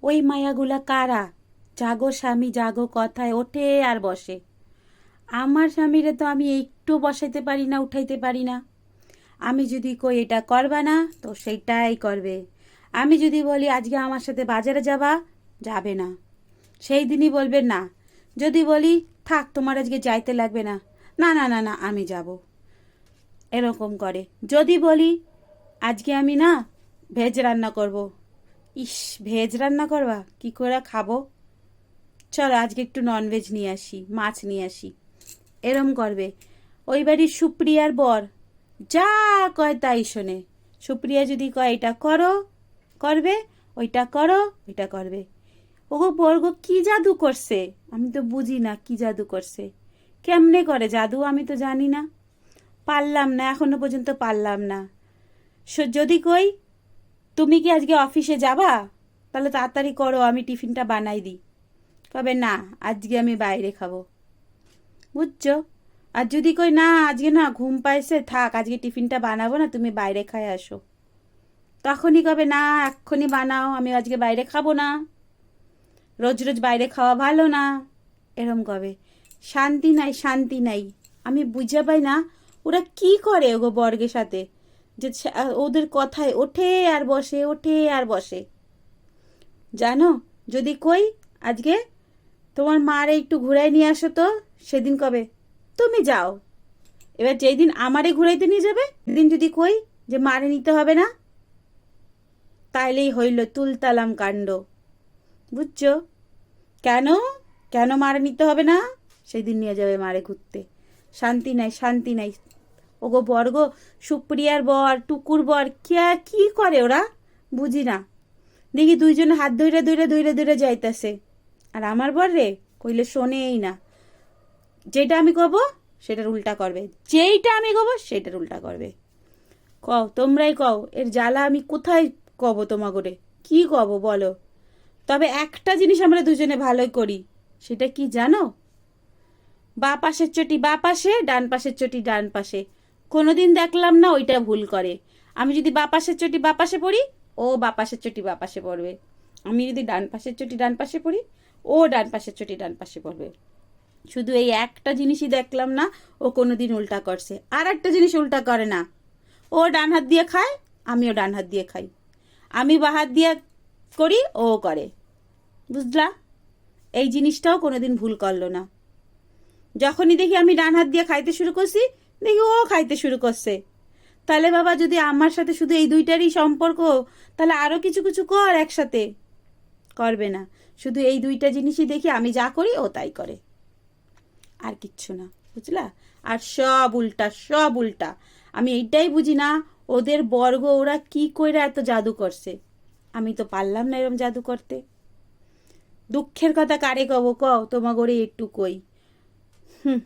ওই মায়াগুলা কারা? জাগো স্বামী জাগো কথায় ওঠে আর বসে। আমার স্বামীরে তো আমি একটু বসাইতে পারি না, উঠাইতে পারি না। আমি যদি কই এটা করবা না, তো সেইটাই করবে। আমি যদি বলি আজকে আমার সাথে বাজারে যাবা, যাবে না, সেই দিনই বলবে না। যদি বলি থাক তোমার আজকে যাইতে লাগবে না, না না না না আমি যাব, এরকম করে। যদি বলি আজকে আমি না ভেজ রান্না করব, ইস ভেজ রান্না করবা, কি করে খাবো, চলো আজকে একটু ননভেজ নিয়ে আসি, মাছ নিয়ে আসি, এরম করবে। ওই বাড়ির সুপ্রিয়ার বর যা কয় তাই শোনে। সুপ্রিয়া যদি কয় এটা করো, করবে, ওইটা করো, ওইটা করবে। ওগো বর্গ কি জাদু করছে, আমি তো বুঝি না কি জাদু করছে। কেমনে করে জাদু আমি তো জানি না, পারলাম না, এখনো পর্যন্ত পারলাম না। যদি কই তুমি কি আজকে অফিসে যাবা, তাহলে তাড়াতাড়ি করো আমি টিফিনটা বানাই দিই, কবে না আজকে আমি বাইরে খাবো, বুঝছো। আর যদি কই না আজকে না ঘুম পাইছে, থাক আজকে টিফিনটা বানাবো না, তুমি বাইরে খাই আসো, তখনই কবে না এক্ষুনি বানাও, আমি আজকে বাইরে খাবো না, রোজ রোজ বাইরে খাওয়া ভালো না, এরম কবে। শান্তি নাই শান্তি নাই। আমি বুঝে পাই না ওরা কি করে ওগো বর্গের সাথে, যে ওদের কথায় ওঠে আর বসে, ওঠে আর বসে। জানো, যদি কই আজকে তোমার মারে একটু ঘুরাই নিয়ে আসো, তো সেদিন কবে তুমি যাও। এবার যেই দিন আমারে ঘুরাইতে নিয়ে যাবে, সেদিন যদি কই যে মারে নিতে হবে না, তাইলেই হইল তুলতালাম কাণ্ড, বুঝছো। কেন, কেন মারে নিতে হবে না, সেই দিন নিয়ে যাবে মারে ঘুরতে। শান্তি নাই শান্তি নাই। ওগো বর্গ, সুপ্রিয়ার বর টুকুর বর কি করে ওরা, বুঝি না। দেখি দুইজনে হাত ধইরা ধইরা ধইরা ধইরা যাইতাছে, আর আমার বর রে কইলে শোনেই না। যেটা আমি কব সেটার উল্টা করবে, যেইটা আমি কব সেটার উল্টা করবে। কও তোমরাই কও, এর জ্বালা আমি কোথায় কব তোমাগরে, কি কব বলো। তবে একটা জিনিস আমরা দুজনে ভালোই করি, সেটা কি জানো, বা পাশের চটি বা পাশে, ডান পাশের চটি ডান পাশে। কোনোদিন দেখলাম না ওইটা ভুল করে। আমি যদি বা পাশের চটি বা পাশে পড়ি, ও বা পাশের চটি বা পাশে পড়বে। আমি যদি ডান পাশের চটি ডান পাশে পড়ি, ও ডান পাশের চটি ডান পাশে পড়বে। শুধু এই একটা জিনিসই দেখলাম না ও কোনোদিন উল্টা করছে। আর একটা জিনিস উল্টা করে না, ও ডান হাত দিয়ে খায়, আমিও ডান হাত দিয়ে খাই। আমি বা হাত দিয়ে করি, ও করে, বুঝলা। এই জিনিসটাও কোনোদিন ভুল করলো না। যখনই দেখি আমি ডান হাত দিয়ে খাইতে শুরু করছি, দেখি ও খাইতে শুরু করছে। তাহলে বাবা যদি আমার সাথে শুধু এই দুইটারই সম্পর্ক, তাহলে আরো কিছু কিছু কর একসাথে, করবে না। শুধু এই দুইটা জিনিসই দেখি, আমি যা করি ও তাই করে, আর কিচ্ছু না, বুঝলা। আর সব উল্টা, সব উল্টা। আমি এইটাই বুঝি না ওদের বর্গ ওরা কি কইরা এত জাদু করছে, আমি তো পারলাম না এরকম জাদু করতে। দুঃখের কথা কারে কব কও, তোমাগরে একটু কই। হুম।